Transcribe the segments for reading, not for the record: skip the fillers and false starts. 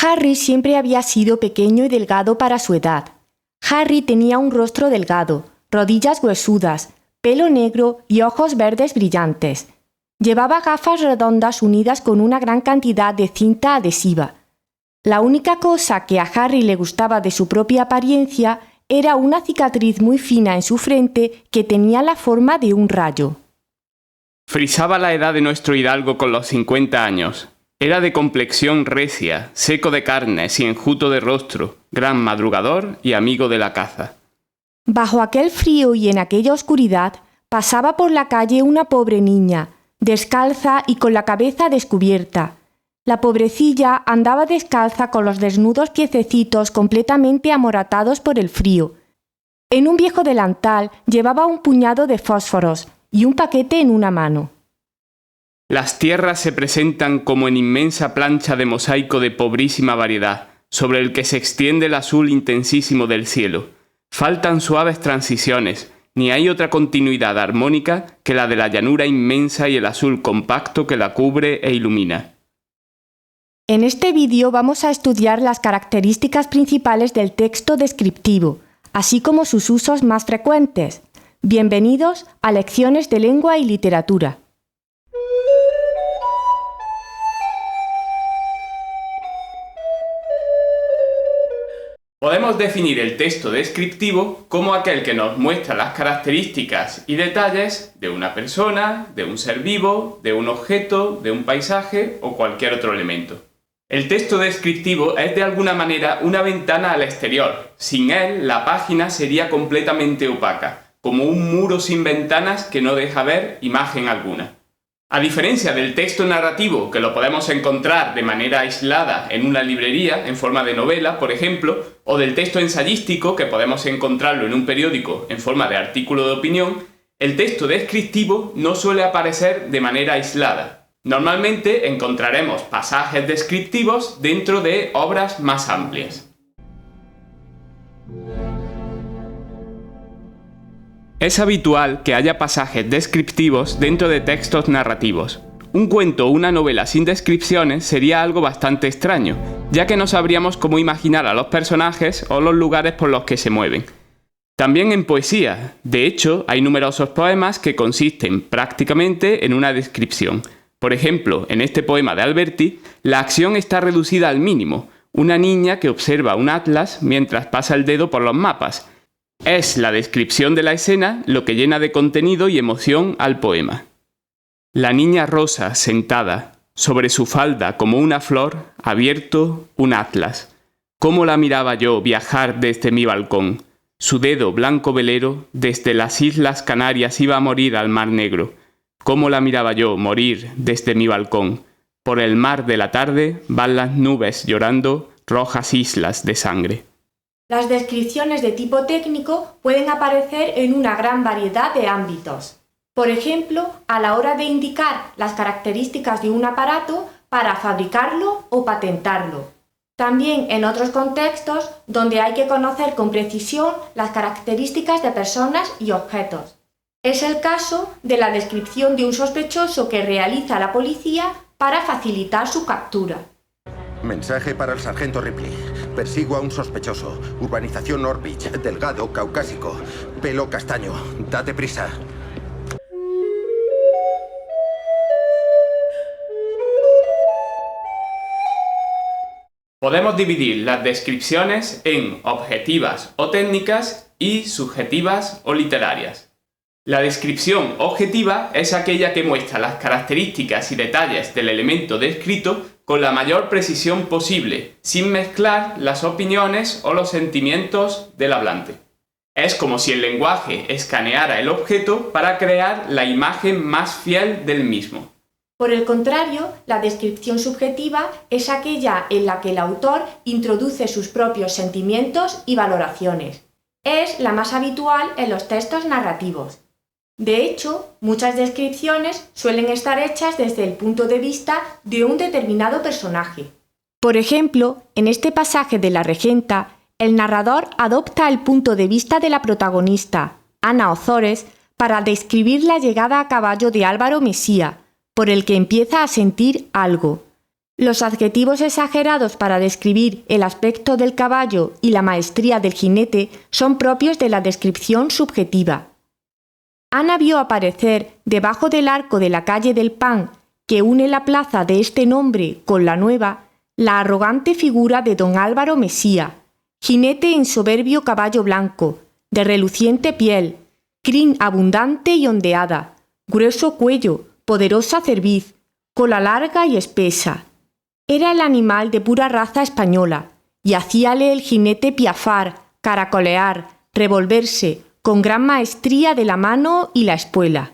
Harry siempre había sido pequeño y delgado para su edad. Harry tenía un rostro delgado, rodillas huesudas, pelo negro y ojos verdes brillantes. Llevaba gafas redondas unidas con una gran cantidad de cinta adhesiva. La única cosa que a Harry le gustaba de su propia apariencia era una cicatriz muy fina en su frente que tenía la forma de un rayo. Frisaba la edad de nuestro hidalgo con los 50 años. Era de complexión recia, seco de carnes y enjuto de rostro, gran madrugador y amigo de la caza. Bajo aquel frío y en aquella oscuridad, pasaba por la calle una pobre niña, descalza y con la cabeza descubierta. La pobrecilla andaba descalza con los desnudos piececitos completamente amoratados por el frío. En un viejo delantal llevaba un puñado de fósforos y un paquete en una mano. Las tierras se presentan como en inmensa plancha de mosaico de pobrísima variedad, sobre el que se extiende el azul intensísimo del cielo. Faltan suaves transiciones, ni hay otra continuidad armónica que la de la llanura inmensa y el azul compacto que la cubre e ilumina. En este vídeo vamos a estudiar las características principales del texto descriptivo, así como sus usos más frecuentes. Bienvenidos a Lecciones de Lengua y Literatura. Podemos definir el texto descriptivo como aquel que nos muestra las características y detalles de una persona, de un ser vivo, de un objeto, de un paisaje o cualquier otro elemento. El texto descriptivo es de alguna manera una ventana al exterior. Sin él, la página sería completamente opaca, como un muro sin ventanas que no deja ver imagen alguna. A diferencia del texto narrativo, que lo podemos encontrar de manera aislada en una librería, en forma de novela, por ejemplo, o del texto ensayístico, que podemos encontrarlo en un periódico en forma de artículo de opinión, el texto descriptivo no suele aparecer de manera aislada. Normalmente encontraremos pasajes descriptivos dentro de obras más amplias. Es habitual que haya pasajes descriptivos dentro de textos narrativos. Un cuento o una novela sin descripciones sería algo bastante extraño, ya que no sabríamos cómo imaginar a los personajes o los lugares por los que se mueven. También en poesía, de hecho, hay numerosos poemas que consisten prácticamente en una descripción. Por ejemplo, en este poema de Alberti, la acción está reducida al mínimo: una niña que observa un atlas mientras pasa el dedo por los mapas. Es la descripción de la escena lo que llena de contenido y emoción al poema. La niña rosa sentada, sobre su falda como una flor, abierto un atlas. Cómo la miraba yo viajar desde mi balcón. Su dedo blanco velero desde las Islas Canarias iba a morir al Mar Negro. Cómo la miraba yo morir desde mi balcón. Por el mar de la tarde van las nubes llorando, rojas islas de sangre. Las descripciones de tipo técnico pueden aparecer en una gran variedad de ámbitos. Por ejemplo, a la hora de indicar las características de un aparato para fabricarlo o patentarlo. También en otros contextos donde hay que conocer con precisión las características de personas y objetos. Es el caso de la descripción de un sospechoso que realiza la policía para facilitar su captura. Mensaje para el sargento Ripley. Persigo a un sospechoso. Urbanización Norwich. Delgado, caucásico. Pelo castaño. Date prisa. Podemos dividir las descripciones en objetivas o técnicas y subjetivas o literarias. La descripción objetiva es aquella que muestra las características y detalles del elemento descrito con la mayor precisión posible, sin mezclar las opiniones o los sentimientos del hablante. Es como si el lenguaje escaneara el objeto para crear la imagen más fiel del mismo. Por el contrario, la descripción subjetiva es aquella en la que el autor introduce sus propios sentimientos y valoraciones. Es la más habitual en los textos narrativos. De hecho, muchas descripciones suelen estar hechas desde el punto de vista de un determinado personaje. Por ejemplo, en este pasaje de La Regenta, el narrador adopta el punto de vista de la protagonista, Ana Ozores, para describir la llegada a caballo de Álvaro Mesía, por el que empieza a sentir algo. Los adjetivos exagerados para describir el aspecto del caballo y la maestría del jinete son propios de la descripción subjetiva. Ana vio aparecer, debajo del arco de la calle del Pan, que une la plaza de este nombre con la nueva, la arrogante figura de don Álvaro Mesía, jinete en soberbio caballo blanco, de reluciente piel, crin abundante y ondeada, grueso cuello, poderosa cerviz, cola larga y espesa. Era el animal de pura raza española, y hacíale el jinete piafar, caracolear, revolverse, con gran maestría de la mano y la espuela.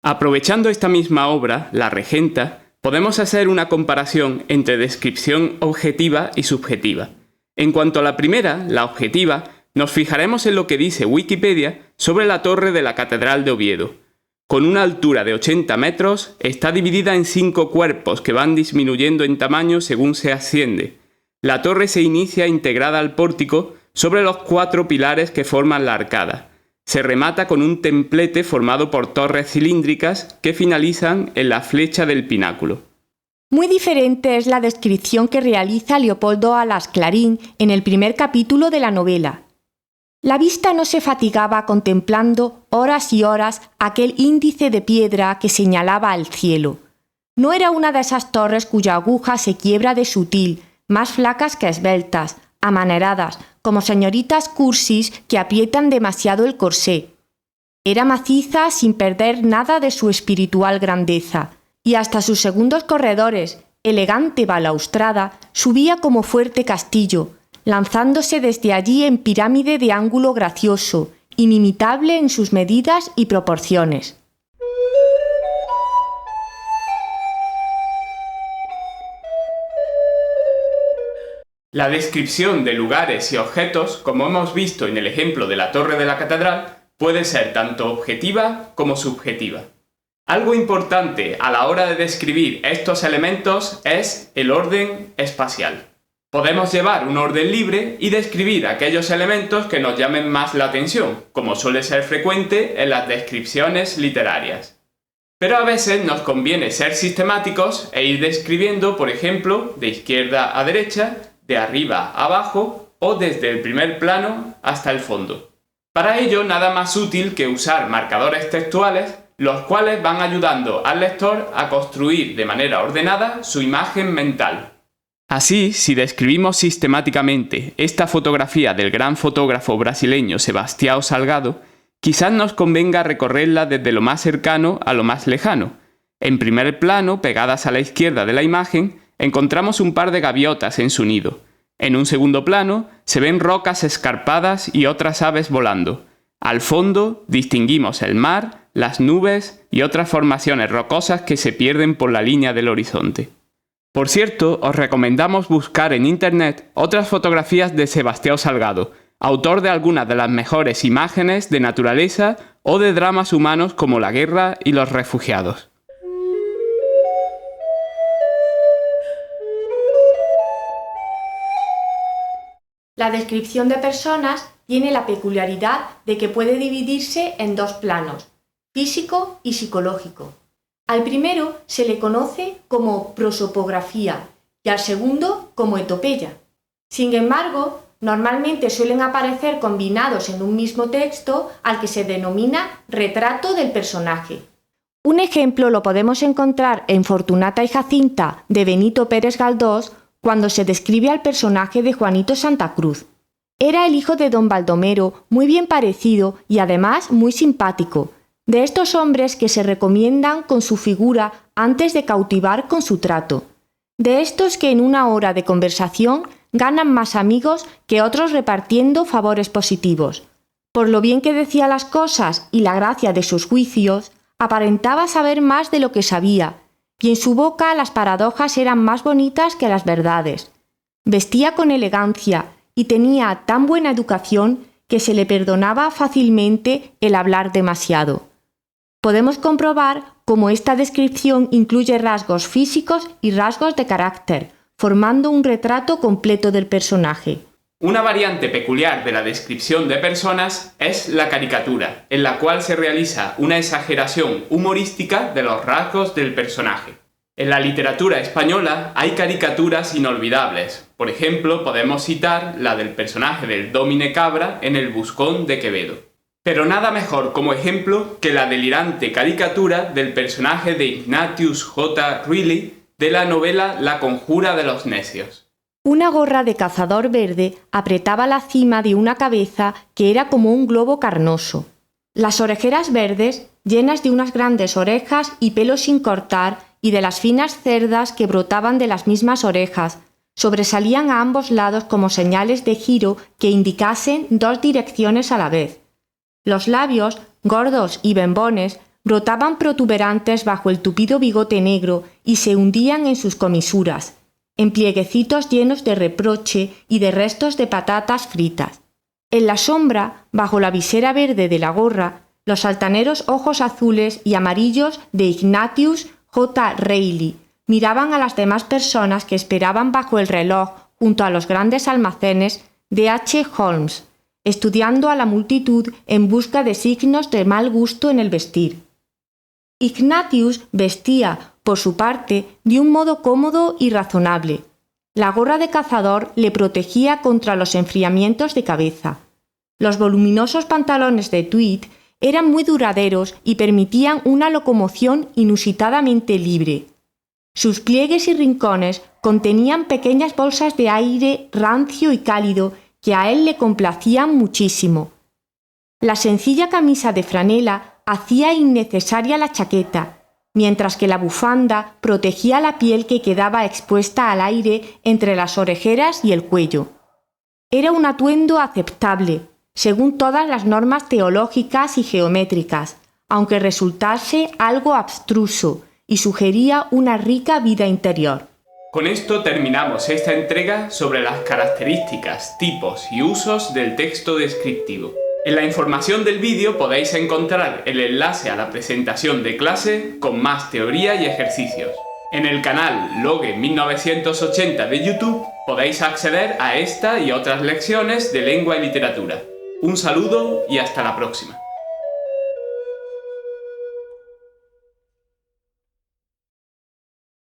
Aprovechando esta misma obra, La Regenta, podemos hacer una comparación entre descripción objetiva y subjetiva. En cuanto a la primera, la objetiva, nos fijaremos en lo que dice Wikipedia sobre la torre de la Catedral de Oviedo. Con una altura de 80 metros, está dividida en 5 cuerpos que van disminuyendo en tamaño según se asciende. La torre se inicia integrada al pórtico sobre los 4 pilares que forman la arcada. Se remata con un templete formado por torres cilíndricas que finalizan en la flecha del pináculo. Muy diferente es la descripción que realiza Leopoldo Alas Clarín en el primer capítulo de la novela. La vista no se fatigaba contemplando horas y horas aquel índice de piedra que señalaba al cielo. No era una de esas torres cuya aguja se quiebra de sutil, más flacas que esbeltas, amaneradas, como señoritas cursis que aprietan demasiado el corsé. Era maciza sin perder nada de su espiritual grandeza, y hasta sus segundos corredores, elegante balaustrada, subía como fuerte castillo, lanzándose desde allí en pirámide de ángulo gracioso, inimitable en sus medidas y proporciones. La descripción de lugares y objetos, como hemos visto en el ejemplo de la torre de la catedral, puede ser tanto objetiva como subjetiva. Algo importante a la hora de describir estos elementos es el orden espacial. Podemos llevar un orden libre y describir aquellos elementos que nos llamen más la atención, como suele ser frecuente en las descripciones literarias. Pero a veces nos conviene ser sistemáticos e ir describiendo, por ejemplo, de izquierda a derecha, de arriba a abajo o desde el primer plano hasta el fondo. Para ello, nada más útil que usar marcadores textuales, los cuales van ayudando al lector a construir de manera ordenada su imagen mental. Así, si describimos sistemáticamente esta fotografía del gran fotógrafo brasileño Sebastião Salgado, quizás nos convenga recorrerla desde lo más cercano a lo más lejano. En primer plano, pegadas a la izquierda de la imagen, encontramos un par de gaviotas en su nido. En un segundo plano, se ven rocas escarpadas y otras aves volando. Al fondo, distinguimos el mar, las nubes y otras formaciones rocosas que se pierden por la línea del horizonte. Por cierto, os recomendamos buscar en internet otras fotografías de Sebastião Salgado, autor de algunas de las mejores imágenes de naturaleza o de dramas humanos como la guerra y los refugiados. La descripción de personas tiene la peculiaridad de que puede dividirse en 2 planos, físico y psicológico. Al primero se le conoce como prosopografía y al segundo como etopeya. Sin embargo, normalmente suelen aparecer combinados en un mismo texto al que se denomina retrato del personaje. Un ejemplo lo podemos encontrar en Fortunata y Jacinta de Benito Pérez Galdós cuando se describe al personaje de Juanito Santa Cruz. Era el hijo de don Baldomero, muy bien parecido y además muy simpático, de estos hombres que se recomiendan con su figura antes de cautivar con su trato, de estos que en una hora de conversación ganan más amigos que otros repartiendo favores positivos. Por lo bien que decía las cosas y la gracia de sus juicios, aparentaba saber más de lo que sabía, y en su boca las paradojas eran más bonitas que las verdades. Vestía con elegancia y tenía tan buena educación que se le perdonaba fácilmente el hablar demasiado. Podemos comprobar cómo esta descripción incluye rasgos físicos y rasgos de carácter, formando un retrato completo del personaje. Una variante peculiar de la descripción de personas es la caricatura, en la cual se realiza una exageración humorística de los rasgos del personaje. En la literatura española hay caricaturas inolvidables. Por ejemplo, podemos citar la del personaje del Dómine Cabra en El Buscón de Quevedo. Pero nada mejor como ejemplo que la delirante caricatura del personaje de Ignatius J. Reilly de la novela La Conjura de los Necios. Una gorra de cazador verde apretaba la cima de una cabeza que era como un globo carnoso. Las orejeras verdes, llenas de unas grandes orejas y pelo sin cortar, y de las finas cerdas que brotaban de las mismas orejas, sobresalían a ambos lados como señales de giro que indicasen dos direcciones a la vez. Los labios, gordos y bembones, brotaban protuberantes bajo el tupido bigote negro y se hundían en sus comisuras, en plieguecitos llenos de reproche y de restos de patatas fritas. En la sombra, bajo la visera verde de la gorra, los altaneros ojos azules y amarillos de Ignatius J. Reilly miraban a las demás personas que esperaban bajo el reloj junto a los grandes almacenes de H. Holmes, estudiando a la multitud en busca de signos de mal gusto en el vestir. Ignatius vestía, por su parte, de un modo cómodo y razonable. La gorra de cazador le protegía contra los enfriamientos de cabeza. Los voluminosos pantalones de tweed eran muy duraderos y permitían una locomoción inusitadamente libre. Sus pliegues y rincones contenían pequeñas bolsas de aire rancio y cálido que a él le complacían muchísimo. La sencilla camisa de franela hacía innecesaria la chaqueta, mientras que la bufanda protegía la piel que quedaba expuesta al aire entre las orejeras y el cuello. Era un atuendo aceptable, según todas las normas teológicas y geométricas, aunque resultase algo abstruso y sugería una rica vida interior. Con esto terminamos esta entrega sobre las características, tipos y usos del texto descriptivo. En la información del vídeo podéis encontrar el enlace a la presentación de clase con más teoría y ejercicios. En el canal Logue 1980 de YouTube podéis acceder a esta y otras lecciones de lengua y literatura. Un saludo y hasta la próxima.